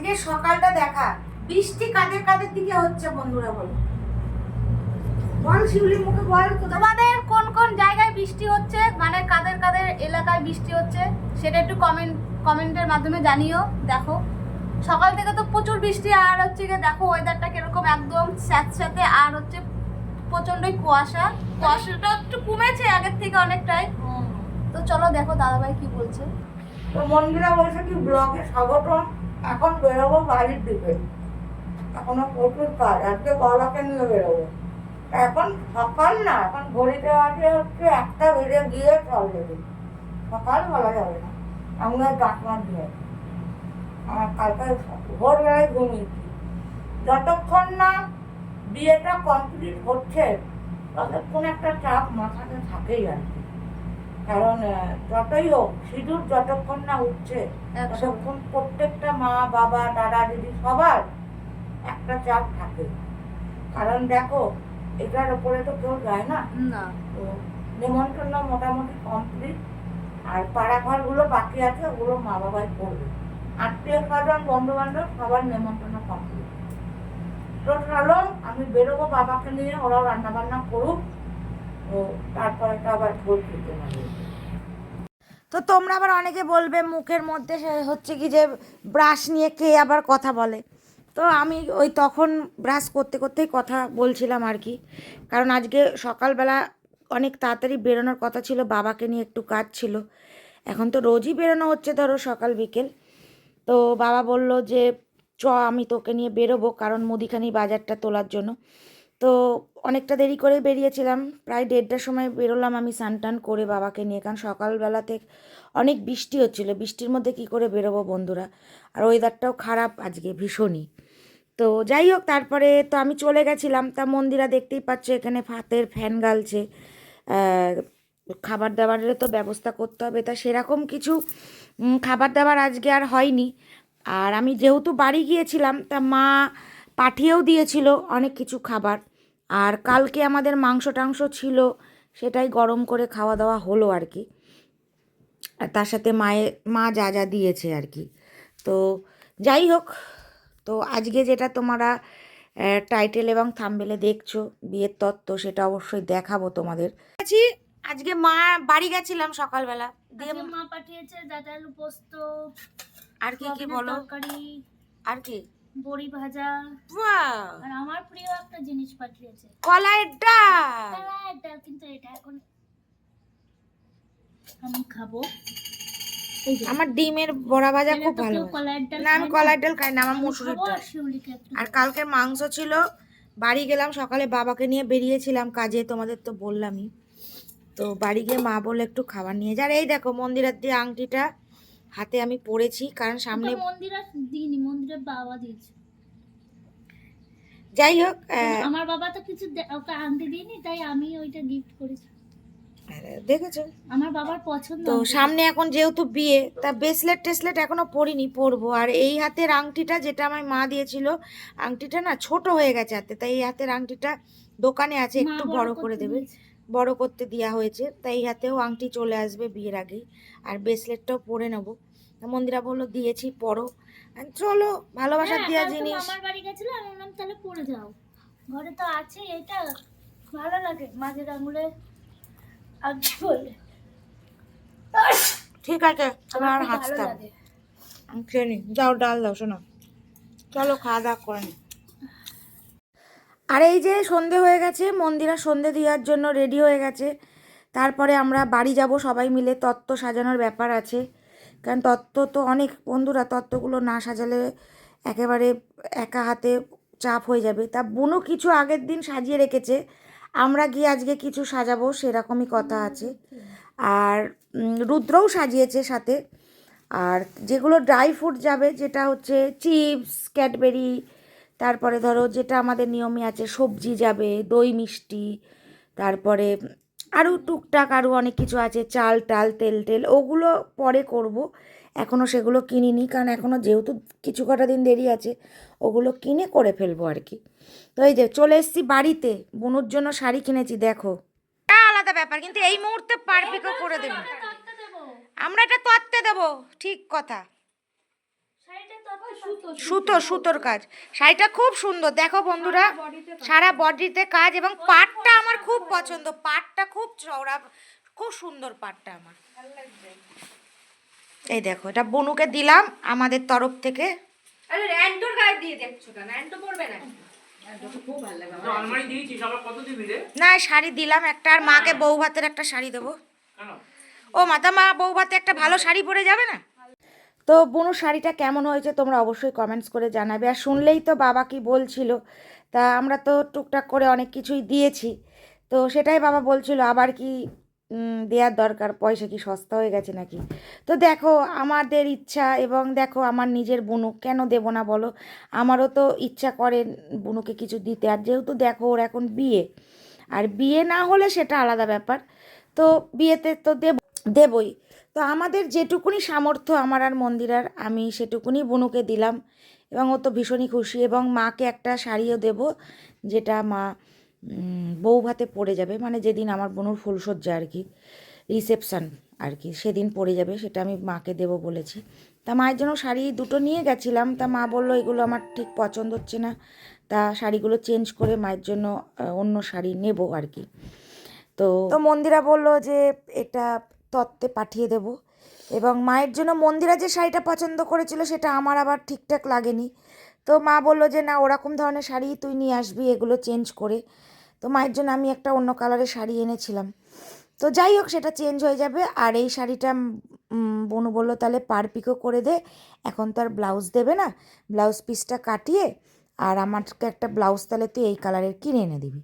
আজকে সকালটা দেখা, বৃষ্টি কাদের কাদের দিকে হচ্ছে বন্ধুরা বলো। বল শিউলি মুখে বল তোমাদের কোন কোন জায়গায় বৃষ্টি হচ্ছে, মানে কাদের কাদের এলাকায় বৃষ্টি হচ্ছে সেটা একটু কমেন্টের মাধ্যমে জানিও। দেখো সকাল থেকে তো প্রচুর বৃষ্টি, আর হচ্ছে গিয়ে দেখো ওয়েদারটা কিরকম একদম স্যাঁতস্যাঁতে, আর হচ্ছে প্রচন্ডই কুয়াশাটা একটু কমেছে আগের থেকে অনেকটাই। তো চলো দেখো দাদাভাই কি বলছে। তো মন্দিরা বলছে কি ব্লগে স্বাগতম, এখন বেরোবো বাড়ির দিকে, এখনো প্রচুর কাজ, আজকে গলাকে নিয়ে বেরোবো। এখন সকাল না, এখন ঘড়িতে বাজে হচ্ছে 1টা বেজে গিয়ে চলে সকাল বলা যাবে না, আমি আর ডাকমার দিয়ে আমার কালকে ভোরবেলায় ঘুমিয়েছি। যতক্ষণ না বিয়েটা কমপ্লিট হচ্ছে ততক্ষণ একটা চাপ মাথাতে থাকেই আর কি। কারণ যতই হোক সিঁদুর যতক্ষণ না উঠছে ততক্ষণ প্রত্যেকটা মা বাবা দাদা দিদি সবার একটা চাপ থাকে। কারণ দেখো এটার উপরে তো কেউ যায় না। তো নিমন্ত্রণ মোটামুটি কমপ্লিট, আর পাড়া ঘরগুলো বাকি আছে, ওগুলো মা বাবাই করবে। আত্মীয় স্বজন বন্ধু বান্ধব সবার নিমন্ত্রণ কমপ্লিট। তো চলো আমি বেরোবো বাবাকে নিয়ে, ওরাও রান্না বান্না করুক, তো তারপরে তো আবার ভোর খেতে হবে। তো তোমরা আবার অনেকে বলবে মুখের মধ্যে হচ্ছে কি যে ব্রাশ নিয়ে কে আবার কথা বলে। তো আমি ওই তখন ব্রাশ করতে করতেই কথা বলছিলাম আর কি। কারণ আজকে সকালবেলা অনেক তাড়াতাড়ি বেরোনোর কথা ছিল, বাবাকে নিয়ে একটু কাজ ছিল। এখন তো রোজই বেরোনো হচ্ছে ধরো সকাল বিকেল। তো বাবা বলল যে আমি তোকে নিয়ে বেরোবো, কারণ মুদিখানি বাজারটা তোলার জন্য। তো অনেকটা দেরি করে বেরিয়েছিলাম, প্রায় 1:30টার সময় বেরোলাম আমি স্নান টান করে বাবাকে নিয়ে, কারণ সকালবেলাতে অনেক বৃষ্টি হচ্ছিলো, বৃষ্টির মধ্যে কি করে বেরোবো বন্ধুরা, আর ওয়েদারটাও খারাপ আজকে ভীষণই। তো যাই হোক তারপরে তো আমি চলে গেছিলাম। তা মন্দিরা দেখতেই পাচ্ছ এখানে ভাতের ফ্যান গালছে, খাবার দাবারেরও তো ব্যবস্থা করতে হবে, তা সেরকম কিছু খাবার দাবার আজকে আর হয়নি। আর আমি যেহেতু বাড়ি গিয়েছিলাম তা মা পাঠিয়েও দিয়েছিল অনেক কিছু খাবার, আর কালকে আমাদের মাংস টাংস ছিল, সেটাই গরম করে খাওয়া দাওয়া হলো আর কি। আর তার সাথে মা যা যা দিয়েছে আর কি। তো যাই হোক, তো আজকে যেটা তোমরা টাইটেল এবং থাম্বনেলে দেখছো বিয়ের তত্ত্ব, সেটা অবশ্যই দেখাবো তোমাদের। আজকে মা বাড়ি গেছিলাম সকালবেলা দিয়ে, মা পাঠিয়েছে ডাঁটা আলু পোস্ত, আর কি কি বলো, তরকারি, আর কি বড়ি ভাজা, আর আমার প্রিয় একটা জিনিস পাঠিয়েছে কলাইয়ের ডাল। কলাইয়ের ডাল, কিন্তু এটা এখন আমি খাবো। আমার ডিমের বড়া ভাজা খুব ভালো। না আমি কলাইয়ের ডাল খাই না, আমার মসুরির ডাল। আর কালকের মাংস ছিল, বাড়ি গেলাম সকালে বাবাকে নিয়ে বেরিয়েছিলাম কাজে, তোমাদের তো বললামই। তো বাড়ি গিয়ে মা বললো একটু খাবার নিয়ে যা। আর এই দেখো মন্দিরের দিয়ে আংটিটা হাতে আমি পরেছি, কারণ সামনে মন্দিরের বাবা দিয়েছে। যাই হোক আমার বাবা তো কিছু ওকে আনতে দিইনি, তাই আমি ওইটা গিফট করেছি। দেখেছো আমার বাবার পছন্দ। তো সামনে এখন যেহেতু বিয়ে, তা ব্রেসলেট টেসলেট এখনো পরিনি, পরবো। আর এই হাতের আংটিটা যেটা আমার মা দিয়েছিল, আংটিটা না ছোট হয়ে গেছে হাতে, তাই এই হাতের আংটিটা দোকানে আছে, একটু বড় করে দেবে, বড় করতে দেওয়া হয়েছে। তাই এই হাতেও আংটি চলে আসবে বিয়ের আগেই, আর ব্রেসলেটটাও পরে নেবো। মন্দিরা বললো দিয়েছি পরো, চলো ভালোবাসার দেওয়া জিনিস। আমার বাড়ি গেছিল, আমি বললাম তাহলে পরে যাও, ঘরে তো আছে, এটা ভালো লাগে মাঝের আঙুলে আগে বলে। ঠিক আছে তোমার আর হাসতাম, আমি খেয়ে নি, যাও ডাল দাও শোনো, চলো খাওয়া দাওয়া করে নি। আর এই যে সন্ধে হয়ে গেছে, মন্দিরা সন্ধে দেওয়ার জন্য রেডি হয়ে গেছে। তারপরে আমরা বাড়ি যাব সবাই মিলে, তত্ত্ব সাজানোর ব্যাপার আছে, কারণ তত্ত্ব তো অনেক বন্ধুরা, তত্ত্বগুলো না সাজালে একেবারে একা হাতে চাপ হয়ে যাবে। তা বুনু কিছু আগের দিন সাজিয়ে রেখেছে, আমরা গিয়ে আজকে কিছু সাজাবো সেরকমই কথা আছে। আর রুদ্রও সাজিয়েছে সাথে। আর যেগুলো ড্রাই ফ্রুট যাবে, যেটা হচ্ছে চিপস, ক্যাডবেরি, তারপরে ধরো যেটা আমাদের নিয়মে আছে সবজি যাবে, দই মিষ্টি, তারপরে আরও টুকটাক আরও অনেক কিছু আছে, চাল টাল তেল টেল, ওগুলো পরে করব। এখনও সেগুলো কিনিনি, কারণ এখনও যেহেতু কিছু কটা দিন দেরি আছে, ওগুলো কিনে করে ফেলবো আর কি। তো এই যে চলে এসেছি বাড়িতে, বোনুর জন্য শাড়ি কিনেছি দেখো, আলাদা ব্যাপার, কিন্তু এই মুহূর্তে পারফেক্টও করে দেবো, আমরা এটা তত্ত্বে দেবো, ঠিক কথা। সুতোর কাজ। শাড়িটা খুব সুন্দর দেখো বন্ধুরা, সারা বডিতে কাজ, এবং পাটটা আমার খুব পছন্দ, পাটটা খুব চওড়া, খুব সুন্দর পাটটা আমার। এই দেখো, এটা বনুকে দিলাম আমাদের তরফ থেকে। আরে র্যান্টোর গায়ে দিয়ে দেখছো কেন? র্যান্টো পরবে না? খুব ভালো লাগে আমার। আলমারি দিয়েছি, সবার কত দিবি রে? না, শাড়ি দিলাম একটা, আর মাকে বউ ভাতের একটা শাড়ি দেবো। কেন? ও মাতা, মা বউ ভাতে একটা ভালো শাড়ি পরে যাবে না? তো বুনু শাড়িটা কেমন হয়েছে তোমরা অবশ্যই কমেন্টস করে জানাবে। আর শুনলেই তো বাবা কি বলছিল, তা আমরা তো টুকটাক করে অনেক কিছুই দিয়েছি, তো সেটাই বাবা বলছিল আবার কি দেওয়ার দরকার, পয়সা কি সস্তা হয়ে গেছে নাকি। তো দেখো আমাদের ইচ্ছা, এবং দেখো আমার নিজের বুনু, কেন দেবো না বলো, আমারও তো ইচ্ছা করে বুনুকে কিছু দিতে। আর যেহেতু দেখো ওর এখন বিয়ে, আর বিয়ে না হলে সেটা আলাদা ব্যাপার, তো বিয়েতে তো দেবই। তো আমাদের যেটুকুনি সামর্থ্য আমার আর মন্দিরার, আমি সেটুকুনি বুনুকে দিলাম, এবং ও তো ভীষণই খুশি। এবং মাকে একটা শাড়িও দেব, যেটা মা বউ ভাতে পরে যাবে, মানে যেদিন আমার বুনুর ফুলসজ্জা আর কি, রিসেপশান আর কি, সেদিন পরে যাবে, সেটা আমি মাকে দেব বলেছি। তা মায়ের জন্য শাড়ি দুটো নিয়ে গেছিলাম, তা মা বললো এগুলো আমার ঠিক পছন্দ হচ্ছে না, তা শাড়িগুলো চেঞ্জ করে মায়ের জন্য অন্য শাড়ি নেব আর কি। তো মন্দিরা বলল যে এটা তত্ত্বে পাঠিয়ে দেব। এবং মায়ের জন্য মন্দিরা যে শাড়িটা পছন্দ করেছিল সেটা আমার আবার ঠিকঠাক লাগেনি, তো মা বললো যে না, ওরকম ধরনের শাড়ি তুই নিয়ে আসবি, এগুলো চেঞ্জ করে। তো মায়ের জন্য আমি একটা অন্য কালারের শাড়ি এনেছিলাম, তো যাই হোক সেটা চেঞ্জ হয়ে যাবে। আর এই শাড়িটা বনু বললো তাহলে পার পিকো করে দে, এখন তো আর ব্লাউজ দেবে না, ব্লাউজ পিসটা কাটিয়ে আর আমাকে একটা ব্লাউজ তাহলে তুই এই কালারের কিনে এনে দিবি।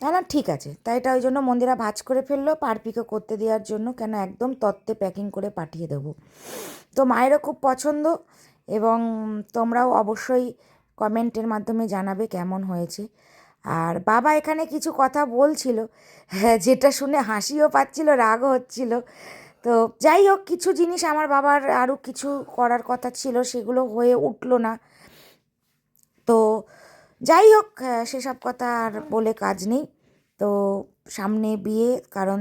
না ঠিক আছে, তাই এটা ওই জন্য মন্দিরা ভাঁজ করে ফেললো পার পিকো করতে দেওয়ার জন্য, কেন একদম তত্ত্বে প্যাকিং করে পাঠিয়ে দেবো। তো মায়েরও খুব পছন্দ, এবং তোমরাও অবশ্যই কমেন্টের মাধ্যমে জানাবে কেমন হয়েছে। আর বাবা এখানে কিছু কথা বলছিল, হ্যাঁ, যেটা শুনে হাসিও পাচ্ছিল, রাগও হচ্ছিল। তো যাই হোক, কিছু জিনিস আমার বাবার আরও কিছু করার কথা ছিল, সেগুলো হয়ে উঠলো না। তো যাই হোক, সেসব কথা আর বলে কাজ নেই। তো সামনে বিয়ে, কারণ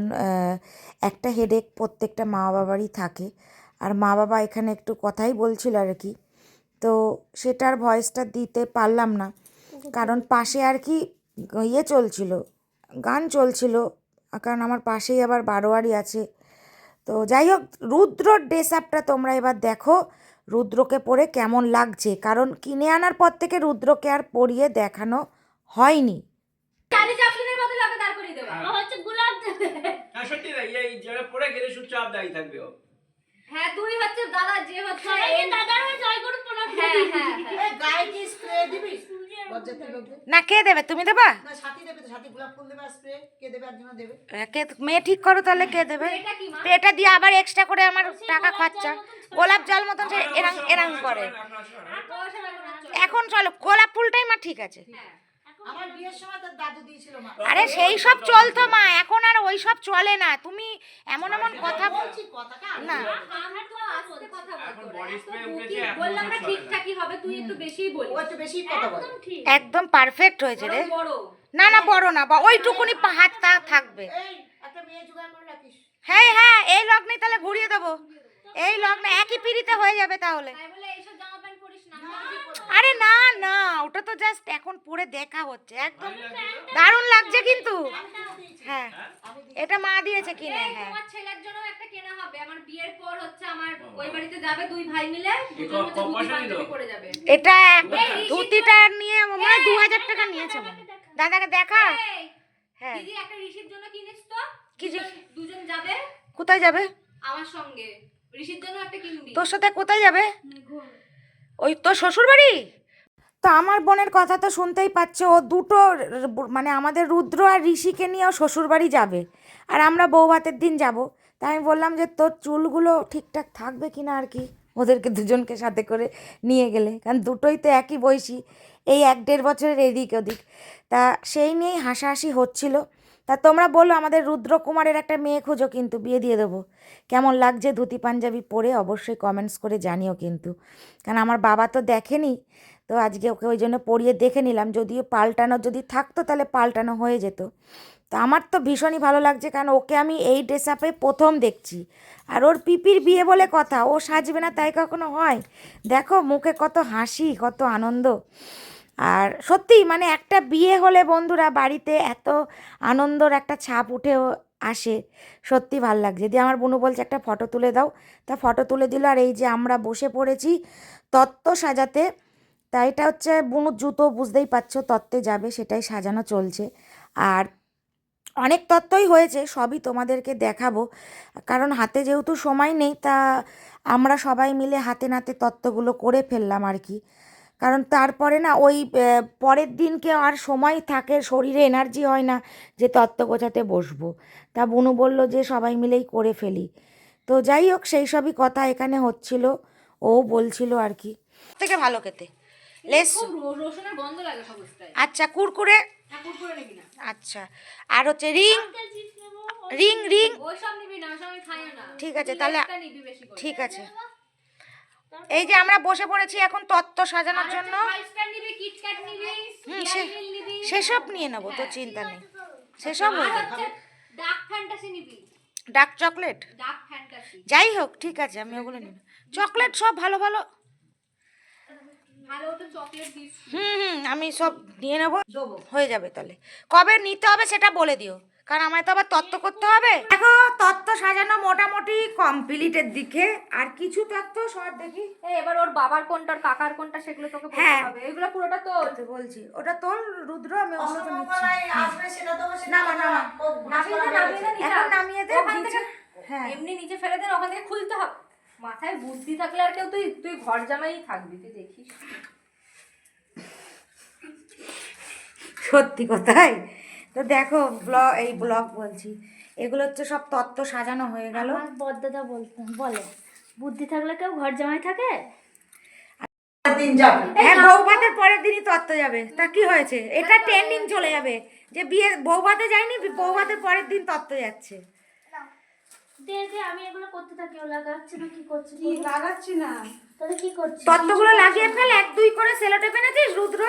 একটা হেডেক প্রত্যেকটা মা বাবারই থাকে, আর মা বাবা এখানে একটু কথাই বলছিল আর কি, তো সেটার ভয়েসটা দিতে পারলাম না, কারণ পাশে আর কি ইয়ে চলছিল, গান চলছিল, কারণ আমার পাশেই আবার বারোয়ারি আছে। তো যাই হোক, রুদ্রর ড্রেস আপটা তোমরা এবার দেখো রুদ্রকে পরে কেমন লাগছে, কারণ কিনে আনার পর থেকে রুদ্রকে আর পরিয়ে দেখানো হয়নি। সত্যি না, এই যারা পড়ে গেলে চুপচাপ দাঁড়িয়ে থাকবে ও। হ্যাঁ, তুই হচ্ছে দাদা, যে হচ্ছে দাদার হয়ে জয় করুন প্রণাম। হ্যাঁ, গায়ে কি স্প্রে দিবি? বজ্জাতি লোকে না, কে দেবে? তুমি দেবা? না, সাথী দেবে তো, সাথী গোলাপ ফুল দেবে আর স্প্রে কে দেবে? একজন দেবে। কে? মেয়ে ঠিক করো তাহলে কে দেবে। এটা দিয়ে আবার এক্সট্রা করে আমার টাকা খরচা। গোলাপ জল মতন সে এরাং এরাং করে। এখন চলো, গোলাপ ফুলটাই মা ঠিক আছে। আমার বিয়ের সময় তার দাদু দিয়েছিল মা। আরে সেই সব চলতো মা, এখন আর ওই সব চলে না। তুমি এমন এমন কথা বলছি, কথাটা আমি না। আমার তো আস্তে কথা এখন বলতো। বডি স্প্রে উঠেছে, এখন বললাম না চলে। ঠিকঠাকই হবে, তুই একটু বেশিই বলিস। ও একটু বেশি কথা বলে। একদম পারফেক্ট হয়েছে রে। বড় না না, বড় না, বা ওইটুকুনি হাতটা থাকবে। এই একটা মেয়ে জোগাড় করে রাখিস। হ্যাঁ হ্যাঁ, এই লগ্নে তাহলে ঘুরিয়ে দেবো, এই লগ্নে একই পিড়িতে হয়ে যাবে তাহলে। তাই বলে এইসব জামা প্যান্ট পরিস না। আরে না না, ওটা তো জাস্ট এখন পরে দেখা হচ্ছে, একদম দারুণ লাগছে কিন্তু। হ্যাঁ, এটা মা দিয়েছে কিনে। এই, হ্যাঁ, তোমার ছেলের জন্য একটা কেনা হবে। আমার বিয়ের পর হচ্ছে আমার ওই বাড়িতে যাবে দুই ভাই মিলে, দুজন হচ্ছে ধুতি পাঞ্জাবি পরে যাবে। এটা ধুতিটা নিয়ে মনে হয় 2000 টাকা নিয়েছে মনে হয়। দাদাকে দেখা। এই, হ্যাঁ, দিদি একটা ঋষির জন্য কিনিস তো? কি যে- দুজন যাবে কোথায় যাবে? আমার সঙ্গে। ঋষির জন্য একটা কিনবি। তোর সাথে কোথায় যাবে? ওই তোর শ্বশুর বাড়ি? তো আমার বোনের কথা তো শুনতেই পাচ্ছ, ও দুটো মানে আমাদের রুদ্র আর ঋষিকে নিয়েও শ্বশুরবাড়ি যাবে, আর আমরা বউ ভাতের দিন যাব। তাই আমি বললাম যে তোর চুলগুলো ঠিকঠাক থাকবে কি না আর কি, ওদেরকে দুজনকে সাথে করে নিয়ে গেলে, কারণ দুটোই তো একই বয়সী, এই 1-1.5 বছরের এদিক ওদিক। তা সেই নিয়েই হাসাহাসি হচ্ছিল। তা তোমরা বলো, আমাদের রুদ্র কুমারের একটা মেয়ে খুঁজো, কিন্তু বিয়ে দিয়ে দেবো। কেমন লাগছে ধুতি পাঞ্জাবি পরে অবশ্যই কমেন্টস করে জানিও কিন্তু, কারণ আমার বাবা তো দেখেনি, তো আজকে ওকে ওই জন্য পরিয়ে দেখে নিলাম। যদিও পাল্টানো যদি থাকতো তাহলে পাল্টানো হয়ে যেত, তো আমার তো ভীষণই ভালো লাগছে, কারণ ওকে আমি এই ড্রেস আপে প্রথম দেখছি। আর ওর পিপির বিয়ে বলে কথা, ও সাজবে না তাই কখনো হয়? দেখো মুখে কত হাসি, কত আনন্দ। আর সত্যি মানে একটা বিয়ে হলে বন্ধুরা বাড়িতে এত আনন্দর একটা ছাপ উঠে আসে, সত্যি ভাল লাগছে। দিয়ে আমার বোনু বলছে একটা ফটো তুলে দাও, তা ফটো তুলে দিল। আর এই যে আমরা বসে পড়েছি তত্ত্ব সাজাতে। তা এটা হচ্ছে বুনুর জুতো, বুঝতেই পারছো তত্ত্বে যাবে, সেটাই সাজানো চলছে। আর অনেক তত্ত্বই হয়েছে, সবই তোমাদেরকে দেখাবো, কারণ হাতে যেহেতু সময় নেই, তা আমরা সবাই মিলে হাতে নাতে তত্ত্বগুলো করে ফেললাম আর কি। কারণ তারপরে না ওই পরের দিনকে আর সময় থাকে, শরীরে এনার্জি হয় না যে তত্ত্ব গোছাতে বসবো। তা বুনু বলল যে সবাই মিলেই করে ফেলি। তো যাই হোক, সেই সবই কথা এখানে হচ্ছিল, ও বলছিল আর কি। থেকে ভালো খেতে লেস, রসুনের গন্ধ লাগে সমস্যায়। আচ্ছা কুরকুরে, ঠাকুর করে নিবি না, আচ্ছা। আর হচ্ছে রিং রিং রিং, ওইসব নিবি না, ওইসব আমি খাইও না। ঠিক আছে তাহলে, একটা নিবি বেশি করে। ঠিক আছে। এই যে আমরা বসে পড়েছি এখন তত্ত্ব সাজানোর জন্য। ফাইভ স্টার নিবি, কিটক্যাট নিবি, হুম, ডেয়ারি মিল্ক নিবি, সেসব নিয়ে নেবো, তো চিন্তা নেই, সেসব হয়ে আর যাবে। হচ্ছে ডার্ক ফ্যান্টাসি নিবি, ডার্ক চকলেট, ডার্ক ফ্যান্টাসি। যাই হোক ঠিক আছে, আমি ওগুলো নিব। চকলেট সব ভালো ভালো, ভালো ওটা চকলেট দিস। আমি সব নিয়ে নেবো, হয়ে যাবে। তাহলে কবে নিতে হবে সেটা বলে দিও, কারণ আমায় তো আবার তত্ত্ব করতে হবে। দেখো তত্ত্ব সাজানো মোটামুটি কমপ্লিটের দিকে, আর কিছু তত্ত্ব সব দেখি। এবার ওর বাবার কোনটা আর কাকার কোনটা সেগুলো তোকে বলতে হ্যাঁ। হবে। এগুলো পুরোটা তোর। তো বলছি ওটা তোর রুদ্র, আমি ওগুলো তো নিচ্ছি। অষ্টমঙ্গলায় আসবে সেটা তো নামা নামা, এখন নামিয়ে দে ওখান নিচে। থেকে হ্যাঁ এমনি নিচে ফেলে দেন, ওখান থেকে খুলতে হবে। মাথায় বুদ্ধি থাকলে আর কেউ, তুই তুই ঘর জামাই থাকবি, তুই দেখিস। সত্যি কথাই তো। দেখো এই ব্লগ বলছি, এগুলো হচ্ছে সব তত্ত্ব সাজানো হয়ে গেল। আমার বদ্দাদা বলে বুদ্ধি থাকলে কেউ ঘর জামাই থাকে। দিন যাবে। হ্যাঁ, বউ ভাতের পরের দিনই তত্ত্ব যাবে, তা কি হয়েছে? এটা ট্রেন্ডিং চলে যাবে যে বিয়ে বউ ভাতে যায়নি, বউ ভাতের পরের দিন তত্ত্ব যাচ্ছে। দে দে, আমি এগুলো করতে থাকি। ও লাগাচ্ছে না কি করছে? কি লাগাচ্ছি না, তাহলে কি করছিস? তত্ত্বগুলো লাগিয়ে ফেল, 1 2 করে সেলোটেপ এনেছিস রুদ্র?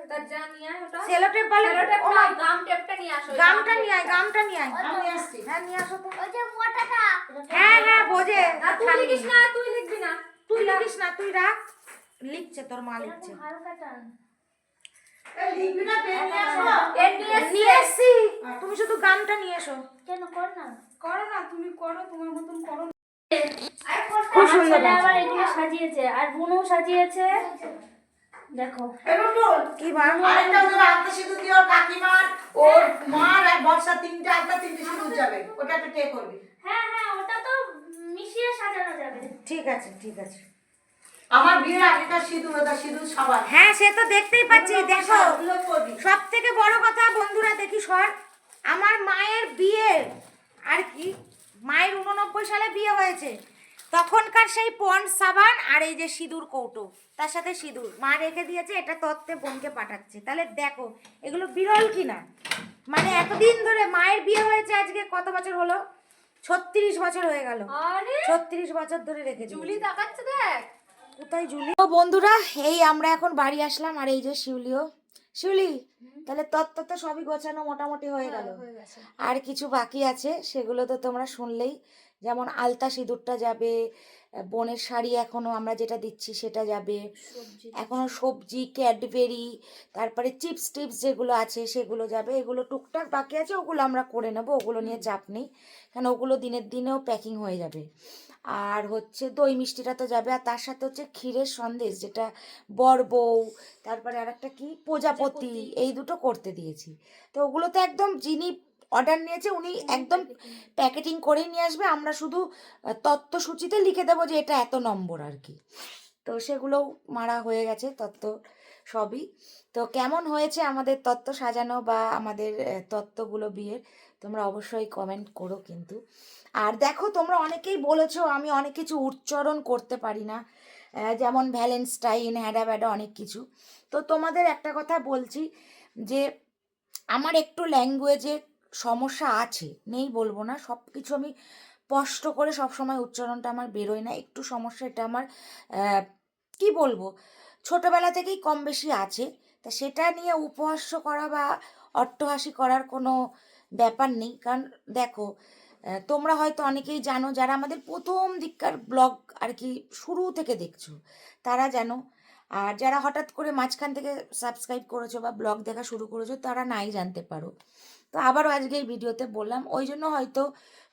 তার যা নিয়ে আয় ওটা। সেলোটেপ বলে, সেলোটেপ ও না, গাম টেপটা নিয়ে আসো। গামটা নিয়ে আয়, গামটা নিয়ে আয়। আমি আসছি। হ্যাঁ নিয়ে আসো তো। ওই যে মোটাটা। হ্যাঁ হ্যাঁ বোঝে। আর তুই লিখিস না, তুই লিখবি না। তুই লিখিস না, তুই রাখ। লিখছে তোর মা, লিখছে। হালকা টান। এই লিখবি না, পেন নিয়ে আসো। পেন নিয়ে এসছি। নিয়ে এসছি, তুমি শুধু গামটা নিয়ে এসো। কেন কর না? করো না, তুমি করো, তোমার মতন করো। খুব সুন্দর। আবার এগুলো সাজিয়েছে, আর বুনও সাজিয়েছে। দেখো এবার বল। কি মা? আরেকটা ওদের আলতা সিঁদুর দিয়ে ওর কাকিমার, ওর মার আর বর্ষা তিনটে সিঁদুর যাবে। ওটা একটা কে করবি? হ্যাঁ হ্যাঁ, ওটা তো মিশিয়ে সাজানো যাবে। ঠিক আছে ঠিক আছে। আমার বিয়ের আগেকার সিঁদুর, ওটা সিঁদুর সবার। হ্যাঁ সে তো দেখতেই পাচ্ছি। দেখো ওগুলো করবি। সব থেকে বড় কথা বন্ধুরা, দেখি সর, আমার মায়ের বিয়ে আর কি, মায়ের 89 সালে বিয়ে হয়েছে, তখনকার সেই পন্ডস সাবান আর এই যে সিঁদুর কৌটো, তার সাথে সিঁদুর মা রেখে দিয়েছে, এটা তত্ত্বে বোনকে পাঠাচ্ছে। তাহলে দেখো এগুলো বিরল কিনা। মানে এতদিন ধরে মায়ের বিয়ে হয়েছে, আজকে কত বছর হলো? 36 বছর হয়ে গেল। আরে 36 বছর ধরে রেখে জুলি দিয়েছে। তাকাচ্ছে দেখ। কোথায় জুলি? তো বন্ধুরা এই আমরা এখন বাড়ি আসলাম, আর এই যে শিউলিও। শিউলি, তাহলে তত্ত্ব তো সবই গোছানো মোটামুটি হয়ে গেল, আর কিছু বাকি আছে, সেগুলো তো তোমরা শুনলেই। যেমন আলতা সিঁদুরটা যাবে, বোনের শাড়ি এখনো আমরা যেটা দিচ্ছি সেটা যাবে, এখনো সবজি, ক্যাডবেরি, তারপরে চিপস টিপস যেগুলো আছে সেগুলো যাবে। এগুলো টুকটাক বাকি আছে, ওগুলো আমরা করে নেবো, ওগুলো নিয়ে চাপ নেই, কারণ ওগুলো দিনের দিনেও প্যাকিং হয়ে যাবে। আর হচ্ছে দই মিষ্টিটা তো যাবে, আর তার সাথে হচ্ছে ক্ষীরের সন্দেশ, যেটা বর বউ, তারপরে আর একটা কি প্রজাপতি, এই দুটো করতে দিয়েছি। তো ওগুলো তো একদম যিনি অর্ডার নিয়েছে উনি একদম প্যাকেটিং করেই নিয়ে আসবে, আমরা শুধু তত্ত্বসূচিতে লিখে দেবো যে এটা এত নম্বর আর কি। তো সেগুলোও মারা হয়ে গেছে তত্ত্ব সবই। তো কেমন হয়েছে আমাদের তত্ত্ব সাজানো বা আমাদের তত্ত্বগুলো বিয়ের, তোমরা অবশ্যই কমেন্ট করো কিন্তু। আর দেখো তোমরা অনেকেই বলেছো আমি অনেক কিছু উচ্চারণ করতে পারি না, যেমন ভ্যালেন্টাইন, হ্যাডা ব্যাডা অনেক কিছু। তো তোমাদের একটা কথা বলছি যে আমার একটু ল্যাঙ্গুয়েজে সমস্যা আছে, নেই বলবো না, সব কিছু আমি স্পষ্ট করে সবসময় উচ্চারণটা আমার বেরোয় না, একটু সমস্যা। এটা আমার কি বলবো, ছোটোবেলা থেকেই কম বেশি আছে। তা সেটা নিয়ে উপহাস্য করা বা অট্টহাসি করার কোনো ব্যাপার নেই। কারণ দেখো, তোমরা হয়তো অনেকেই জানো, যারা আমাদের প্রথম দিককার ব্লগ আর কি শুরু থেকে দেখছো তারা জানো, আর যারা হঠাৎ করে মাঝখান থেকে সাবস্ক্রাইব করেছো বা ব্লগ দেখা শুরু করেছো তারা নাই জানতে পারো। তো আবারও আজকে এই ভিডিওতে বললাম, ওই জন্য হয়তো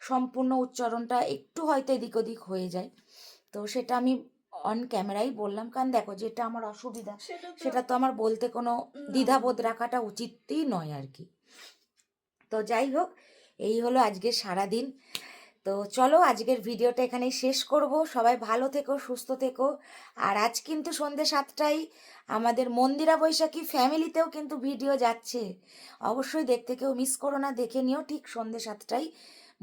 সম্পূর্ণ উচ্চারণটা একটু হয়তো এদিক ওদিক হয়ে যায়। তো সেটা আমি অন ক্যামেরাই বললাম, কারণ দেখো যেটা আমার অসুবিধা সেটা তো আমার বলতে কোনো দ্বিধাবোধ রাখাটা উচিতই নয় আর কি। তো যাই হোক, এই হলো আজকের সারাদিন। তো চলো আজকের ভিডিওটা এখানেই শেষ করব। সবাই ভালো থেকো, সুস্থ থেকো। আর আজ কিন্তু সন্ধ্যে 7টায় আমাদের মন্দিরা বৈশাখী ফ্যামিলিতেও কিন্তু ভিডিও যাচ্ছে, অবশ্যই দেখতে কেউ মিস করো না, দেখে নিও। ঠিক সন্ধ্যে 7টায়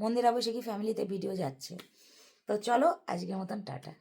মন্দিরা বৈশাখী ফ্যামিলিতে ভিডিও যাচ্ছে। তো চলো আজকের মতন টাটা।